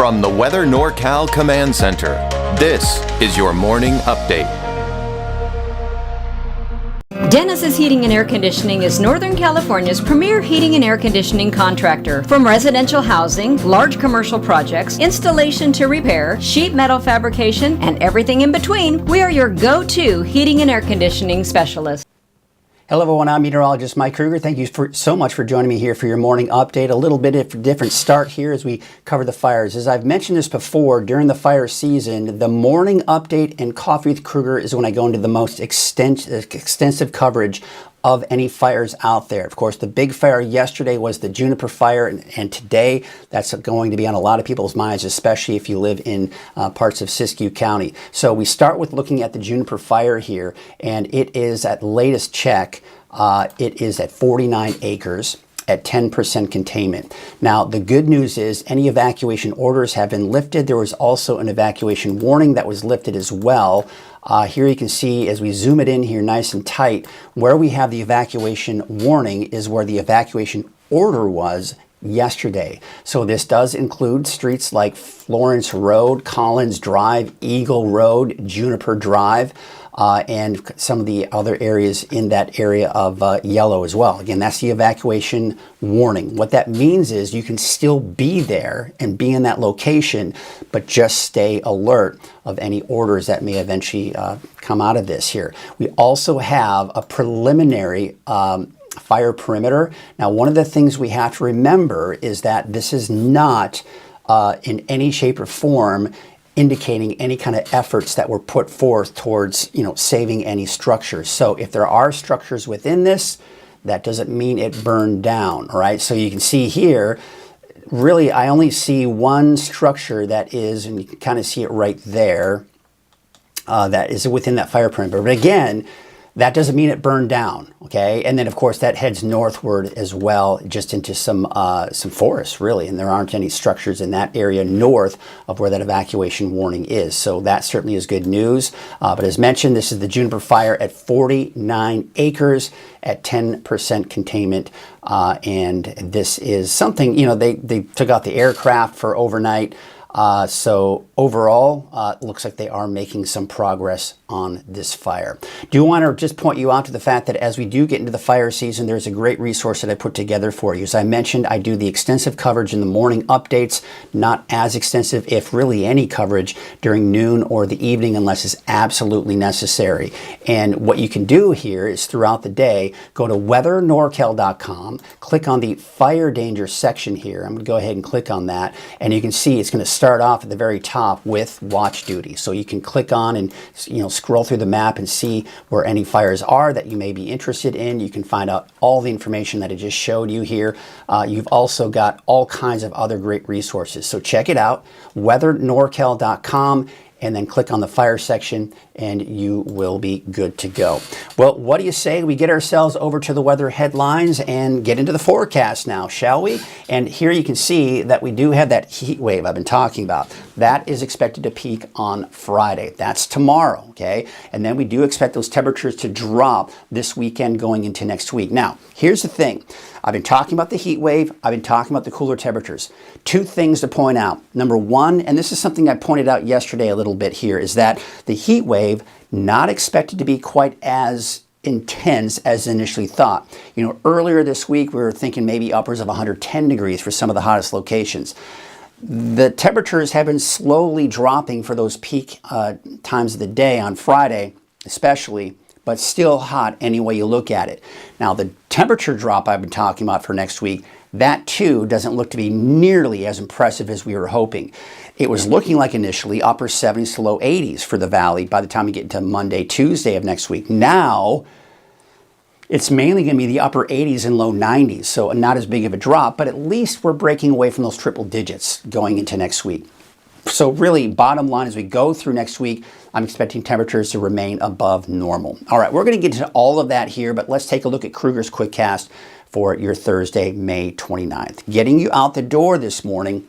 From the Weather NorCal Command Center, this is your morning update. Dennis's Heating and Air Conditioning is Northern California's premier heating and air conditioning contractor. From residential housing, large commercial projects, installation to repair, sheet metal fabrication, and everything in between, we are your go-to heating and air conditioning specialist. Hello everyone, I'm Meteorologist Mike Krueger. Thank you so much for joining me here for your morning update. A little bit of a different start here as we cover the fires. As I've mentioned this before, during the fire season, the morning update and Coffee with Krueger is when I go into the most extensive coverage of any fires out there. Of course, the big fire yesterday was the Juniper Fire, and today that's going to be on a lot of people's minds, especially if you live in parts of Siskiyou County. So we start with looking at the Juniper Fire here, and it is at latest check, it is at 49 acres at 10% containment. Now, the good news is any evacuation orders have been lifted. There was also an evacuation warning that was lifted as well. Here you can see as we zoom it in here nice and tight, where we have the evacuation warning is where the evacuation order was yesterday. So this does include streets like Florence Road, Collins Drive, Eagle Road, Juniper Drive, and some of the other areas in that area of yellow as well. Again, that's the evacuation warning. What that means is you can still be there and be in that location, but just stay alert of any orders that may eventually come out of this here. We also have a preliminary fire perimeter. Now, one of the things we have to remember is that this is not in any shape or form indicating any kind of efforts that were put forth towards, saving any structures. So if there are structures within this, that doesn't mean it burned down, all right? So you can see here, really, I only see one structure that is, and you can kind of see it right there, that is within that fire perimeter. But again, that doesn't mean it burned down, okay? And then, of course, that heads northward as well, just into some forests, really. And there aren't any structures in that area north of where that evacuation warning is. So that certainly is good news. But as mentioned, this is the Juniper Fire at 49 acres at 10% containment. And this is something, they took out the aircraft for overnight. So overall, it looks like they are making some progress on this fire. Do want to just point you out to the fact that as we do get into the fire season, there's a great resource that I put together for you. As I mentioned, I do the extensive coverage in the morning updates, not as extensive, if really any coverage, during noon or the evening unless it's absolutely necessary. And what you can do here is throughout the day, go to weathernorcal.com, click on the fire danger section here. I'm going to go ahead and click on that, and you can see it's going to start off at the very top with watch duty. So you can click on and scroll through the map and see where any fires are that you may be interested in. You can find out all the information that I just showed you here. You've also got all kinds of other great resources. So check it out, weathernorcal.com, and then click on the fire section and you will be good to go. Well, what do you say we get ourselves over to the weather headlines and get into the forecast now, shall we? And here you can see that we do have that heat wave I've been talking about. That is expected to peak on Friday. That's tomorrow, okay? And then we do expect those temperatures to drop this weekend going into next week. Now, here's the thing. I've been talking about the heat wave. I've been talking about the cooler temperatures. Two things to point out. Number one, and this is something I pointed out yesterday a little bit here, is that the heat wave not expected to be quite as intense as initially thought. Earlier this week, we were thinking maybe upwards of 110 degrees for some of the hottest locations. The temperatures have been slowly dropping for those peak times of the day on Friday, especially, but still hot any way you look at it. Now, the temperature drop I've been talking about for next week, that too doesn't look to be nearly as impressive as we were hoping. It was looking like initially upper 70s to low 80s for the valley by the time we get into Monday, Tuesday of next week. Now, it's mainly going to be the upper 80s and low 90s, so not as big of a drop, but at least we're breaking away from those triple digits going into next week. So really, bottom line, as we go through next week, I'm expecting temperatures to remain above normal. All right, we're going to get into all of that here, but let's take a look at Krueger's Quickcast for your Thursday, May 29th. Getting you out the door this morning,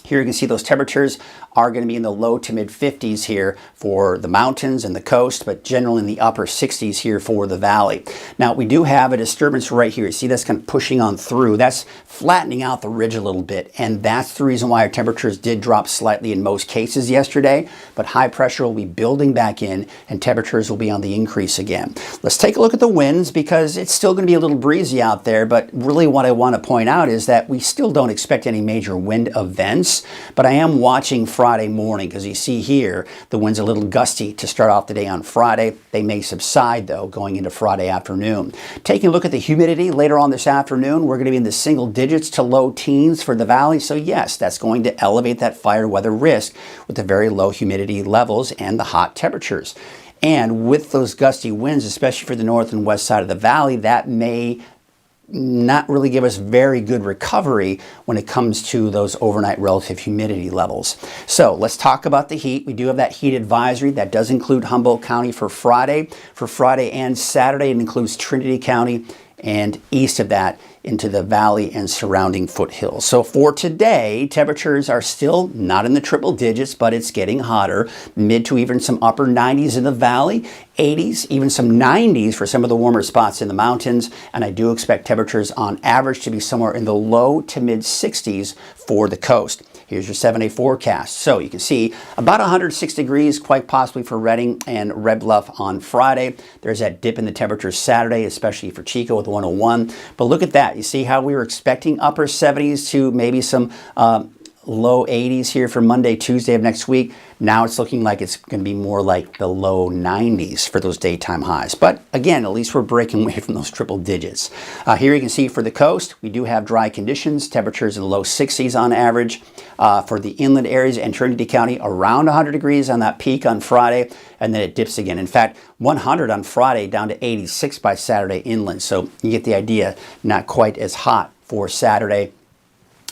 Here you can see those temperatures are going to be in the low to mid 50s here for the mountains and the coast, but generally in the upper 60s here for the valley. Now we do have a disturbance right here. You see that's kind of pushing on through. That's flattening out the ridge a little bit, and that's the reason why our temperatures did drop slightly in most cases yesterday, but high pressure will be building back in and temperatures will be on the increase again. Let's take a look at the winds because it's still going to be a little breezy out there, but really what I want to point out is that we still don't expect any major wind events, but I am watching Friday morning because you see here the wind's a little gusty to start off the day on Friday. They may subside though going into Friday afternoon. Taking a look at the humidity later on this afternoon, we're going to be in the single digits to low teens for the valley. So yes, that's going to elevate that fire weather risk with the very low humidity levels and the hot temperatures. And with those gusty winds, especially for the north and west side of the valley, that may not really give us very good recovery when it comes to those overnight relative humidity levels. So let's talk about the heat. We do have that heat advisory that does include Humboldt County for Friday. For Friday and Saturday, it includes Trinity County and east of that into the valley and surrounding foothills. So for today, temperatures are still not in the triple digits, but it's getting hotter, mid to even some upper 90s in the valley, 80s, even some 90s for some of the warmer spots in the mountains. And I do expect temperatures on average to be somewhere in the low to mid 60s for the coast. Here's your 7-day forecast. So you can see about 106 degrees, quite possibly for Redding and Red Bluff on Friday. There's that dip in the temperatures Saturday, especially for Chico with 101. But look at that. You see how we were expecting upper 70s to maybe some low 80s here for Monday, Tuesday of next week. Now it's looking like it's going to be more like the low 90s for those daytime highs. But again, at least we're breaking away from those triple digits. Here you can see for the coast, we do have dry conditions, temperatures in the low 60s on average. For the inland areas and Trinity County, around 100 degrees on that peak on Friday, and then it dips again. In fact, 100 on Friday down to 86 by Saturday inland. So you get the idea, not quite as hot for Saturday.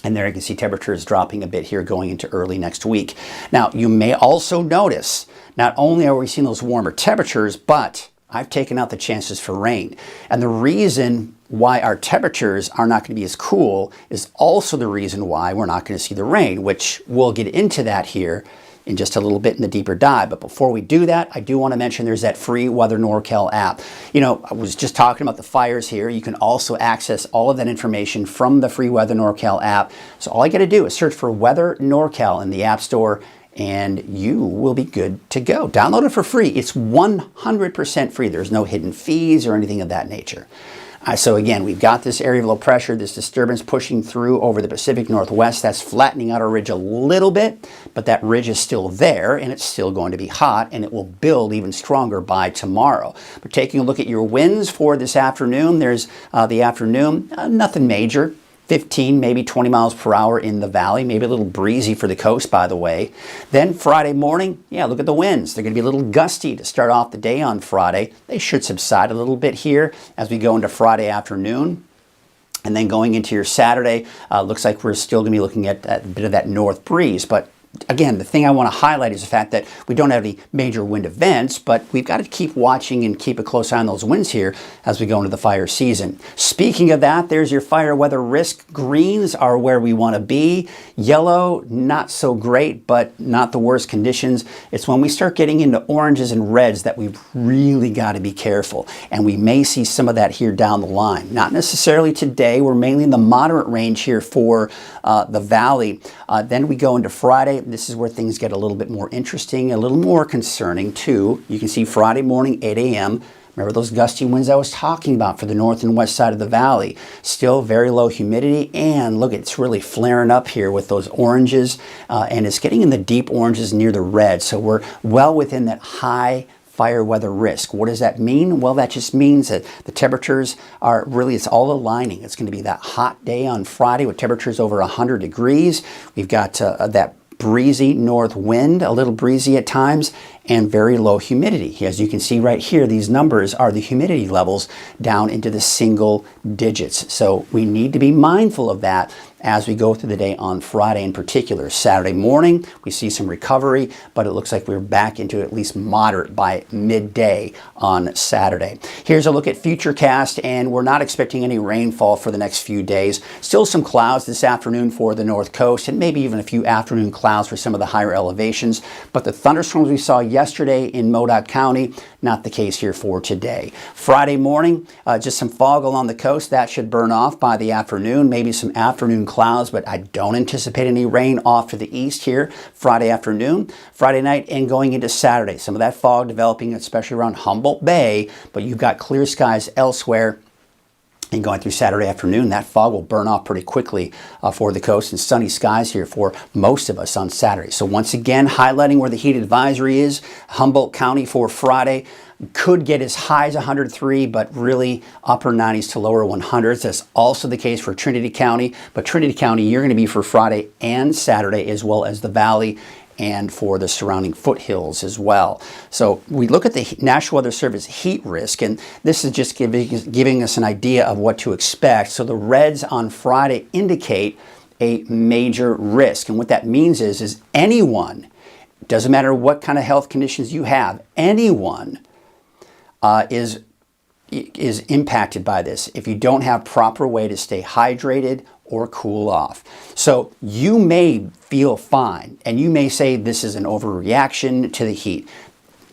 And there you can see temperatures dropping a bit here going into early next week. Now, you may also notice, not only are we seeing those warmer temperatures, but I've taken out the chances for rain. And the reason why our temperatures are not going to be as cool is also the reason why we're not going to see the rain, which we'll get into that here in just a little bit in the deeper dive. But before we do that, I do want to mention there's that free Weather NorCal app. You know, I was just talking about the fires here. You can also access all of that information from the free Weather NorCal app. So all I got to do is search for Weather NorCal in the App Store and you will be good to go. Download it for free. It's 100% free. There's no hidden fees or anything of that nature. So again, we've got this area of low pressure, this disturbance pushing through over the Pacific Northwest. That's flattening out our ridge a little bit, but that ridge is still there and it's still going to be hot and it will build even stronger by tomorrow. But taking a look at your winds for this afternoon, there's the afternoon, nothing major. 15, maybe 20 miles per hour in the valley, maybe a little breezy for the coast, by the way. Then Friday morning, yeah, look at the winds. They're going to be a little gusty to start off the day on Friday. They should subside a little bit here as we go into Friday afternoon. And then going into your Saturday, looks like we're still going to be looking at a bit of that north breeze. But again, the thing I want to highlight is the fact that we don't have any major wind events, but we've got to keep watching and keep a close eye on those winds here as we go into the fire season. Speaking of that, there's your fire weather risk. Greens are where we want to be. Yellow, not so great, but not the worst conditions. It's when we start getting into oranges and reds that we've really got to be careful. And we may see some of that here down the line. Not necessarily today. We're mainly in the moderate range here for the valley. Then we go into Friday. This is where things get a little bit more interesting, a little more concerning too. You can see Friday morning, 8 a.m. Remember those gusty winds I was talking about for the north and west side of the valley. Still very low humidity, and look, it's really flaring up here with those oranges, and it's getting in the deep oranges near the red. So we're well within that high fire weather risk. What does that mean? Well, that just means that the temperatures are really, it's all aligning. It's going to be that hot day on Friday with temperatures over 100 degrees. We've got that breezy north wind, a little breezy at times, and very low humidity. As you can see right here, these numbers are the humidity levels down into the single digits. So we need to be mindful of that as we go through the day on Friday in particular. Saturday morning, we see some recovery, but it looks like we're back into at least moderate by midday on Saturday. Here's a look at Futurecast, and we're not expecting any rainfall for the next few days. Still some clouds this afternoon for the north coast, and maybe even a few afternoon clouds for some of the higher elevations. But the thunderstorms we saw yesterday in Modoc County, not the case here for today. Friday morning, just some fog along the coast. That should burn off by the afternoon. Maybe some afternoon clouds, but I don't anticipate any rain off to the east here Friday afternoon, Friday night, and going into Saturday. Some of that fog developing, especially around Humboldt Bay, but you've got clear skies elsewhere. And going through Saturday afternoon, that fog will burn off pretty quickly for the coast, and sunny skies here for most of us on Saturday. So once again, highlighting where the heat advisory is, Humboldt County for Friday. Could get as high as 103, but really upper 90s to lower 100s. That's also the case for Trinity County. But Trinity County, you're going to be for Friday and Saturday, as well as the Valley and for the surrounding foothills as well. So we look at the National Weather Service heat risk, and this is just giving us an idea of what to expect. So the reds on Friday indicate a major risk. And what that means is anyone, doesn't matter what kind of health conditions you have, anyone is impacted by this if you don't have proper way to stay hydrated or cool off. So you may feel fine, and you may say this is an overreaction to the heat.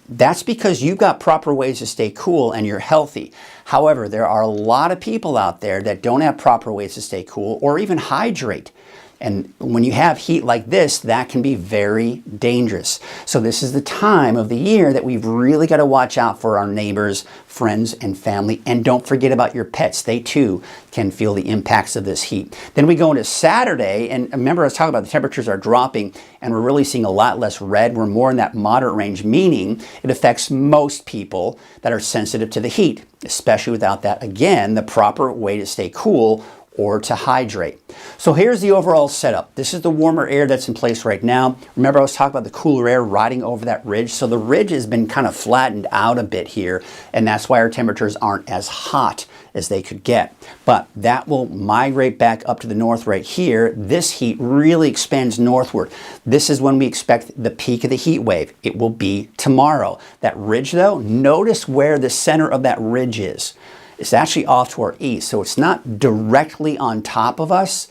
That's because you've got proper ways to stay cool and you're healthy. However, there are a lot of people out there that don't have proper ways to stay cool or even hydrate. And when you have heat like this, that can be very dangerous. So this is the time of the year that we've really got to watch out for our neighbors, friends, and family. And don't forget about your pets. They too can feel the impacts of this heat. Then we go into Saturday, and remember I was talking about the temperatures are dropping, and we're really seeing a lot less red. We're more in that moderate range, meaning it affects most people that are sensitive to the heat, especially without that, again, the proper way to stay cool or to hydrate. So here's the overall setup. This is the warmer air that's in place right now. Remember I was talking about the cooler air riding over that ridge. So the ridge has been kind of flattened out a bit here, and that's why our temperatures aren't as hot as they could get. But that will migrate back up to the north right here. This heat really expands northward. This is when we expect the peak of the heat wave. It will be tomorrow. That ridge though, notice where the center of that ridge is. It's actually off to our east, so it's not directly on top of us.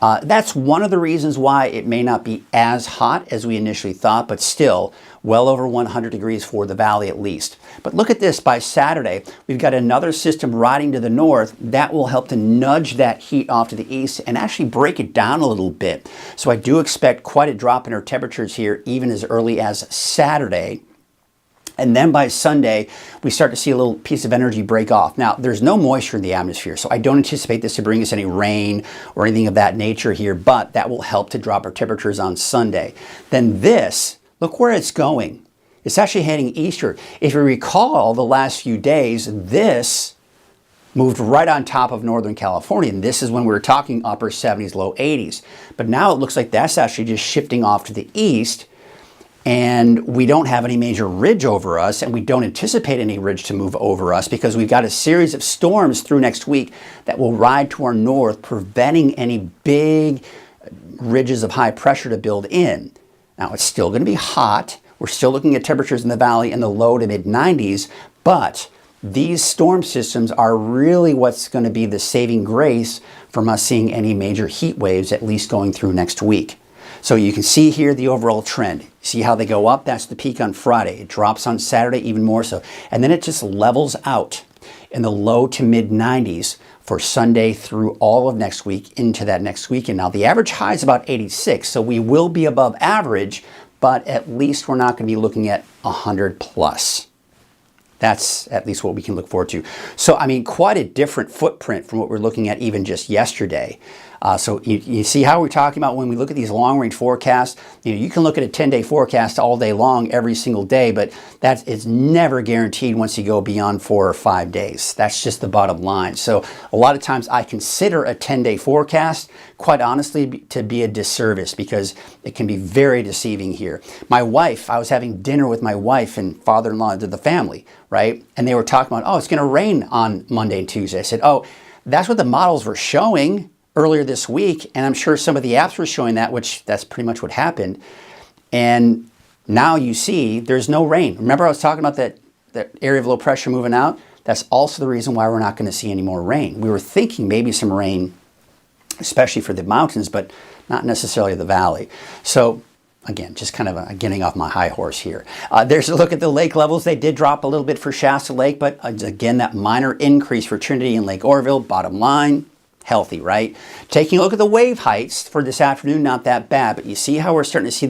That's one of the reasons why it may not be as hot as we initially thought, but still well over 100 degrees for the valley at least. But look at this, by Saturday, we've got another system riding to the north that will help to nudge that heat off to the east and actually break it down a little bit. So I do expect quite a drop in our temperatures here, even as early as Saturday. And then by Sunday, we start to see a little piece of energy break off. Now, there's no moisture in the atmosphere, so I don't anticipate this to bring us any rain or anything of that nature here, but that will help to drop our temperatures on Sunday. Then this, look where it's going. It's actually heading eastward. If you recall the last few days, this moved right on top of Northern California, and this is when we were talking upper 70s, low 80s. But now it looks like that's actually just shifting off to the east, and we don't have any major ridge over us, and we don't anticipate any ridge to move over us because we've got a series of storms through next week that will ride to our north, preventing any big ridges of high pressure to build in. Now, it's still going to be hot. We're still looking at temperatures in the valley in the low to mid 90s, but these storm systems are really what's going to be the saving grace from us seeing any major heat waves, at least going through next week. So you can see here the overall trend. See how they go up? That's the peak on Friday. It drops on Saturday even more so. And then it just levels out in the low to mid 90s for Sunday through all of next week into that next weekend. Now the average high is about 86, so we will be above average, but at least we're not going to be looking at 100 plus. That's at least what we can look forward to. So, I mean, quite a different footprint from what we're looking at even just yesterday. So you see how we're talking about when we look at these long-range forecasts. You can look at a 10-day forecast all day long, every single day, but that is never guaranteed once you go beyond 4 or 5 days. That's just the bottom line. So a lot of times I consider a 10-day forecast, quite honestly, to be a disservice because it can be very deceiving here. My wife, I was having dinner with my wife and father-in-law to the family, right? And they were talking about, oh, it's going to rain on Monday and Tuesday. I said, oh, that's what the models were showing. earlier this week, and I'm sure some of the apps were showing that, which that's pretty much what happened. And now you see there's no rain. Remember I was talking about that area of low pressure moving out? That's also the reason why we're not going to see any more rain. We were thinking maybe some rain, especially for the mountains, but not necessarily the valley. So again, just kind of getting off my high horse here. There's a look at the lake levels. They did drop a little bit for Shasta Lake, but again, that minor increase for Trinity and Lake Oroville. Bottom line, healthy, right? Taking a look at the wave heights for this afternoon, not that bad, but you see how we're starting to see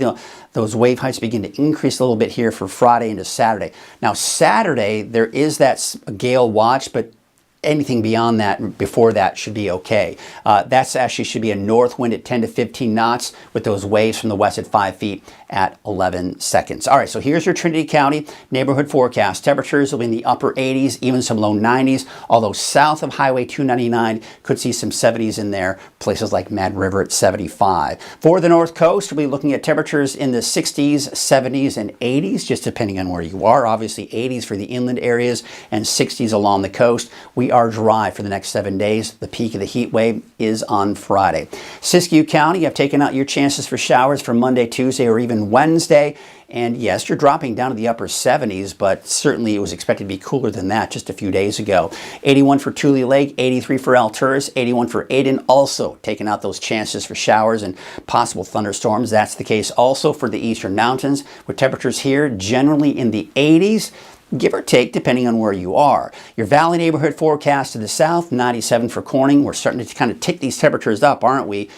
those wave heights begin to increase a little bit here for Friday into Saturday. Now, Saturday, there is that gale watch, but anything beyond that, before that, should be okay. That's actually should be a north wind at 10 to 15 knots with those waves from the west at 5 feet at 11 seconds. All right, so here's your Trinity County neighborhood forecast. Temperatures will be in the upper 80s, even some low 90s, although south of Highway 299 could see some 70s in there, places like Mad River at 75. For the North Coast, we'll be looking at temperatures in the 60s, 70s, and 80s, just depending on where you are. Obviously, 80s for the inland areas and 60s along the coast. We are dry for the next 7 days. The peak of the heat wave is on Friday. Siskiyou County, I've taken out your chances for showers for Monday, Tuesday, or even Wednesday. And yes, you're dropping down to the upper 70s, but certainly it was expected to be cooler than that just a few days ago. 81 for Tule Lake, 83 for Alturas, 81 for Aden, also taking out those chances for showers and possible thunderstorms. That's the case also for the eastern mountains, with temperatures here generally in the 80s. Give or take, depending on where you are. Your valley neighborhood forecast to the south, 97 for Corning. We're starting to kind of tick these temperatures up, aren't we?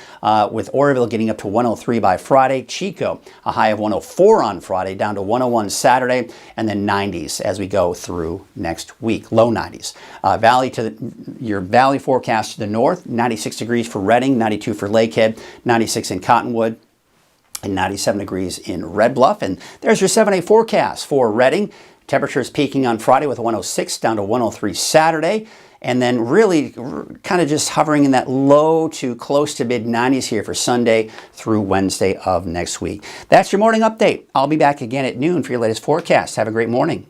With Oroville getting up to 103 by Friday. Chico, a high of 104 on Friday, down to 101 Saturday, and then 90s as we go through next week. Low 90s. Your valley forecast to the north, 96 degrees for Redding, 92 for Lakehead, 96 in Cottonwood, and 97 degrees in Red Bluff. And there's your 7-day forecast for Redding. Temperatures peaking on Friday with 106 down to 103 Saturday, and then really kind of just hovering in that low to close to mid 90s here for Sunday through Wednesday of next week. That's your morning update. I'll be back again at noon for your latest forecast. Have a great morning.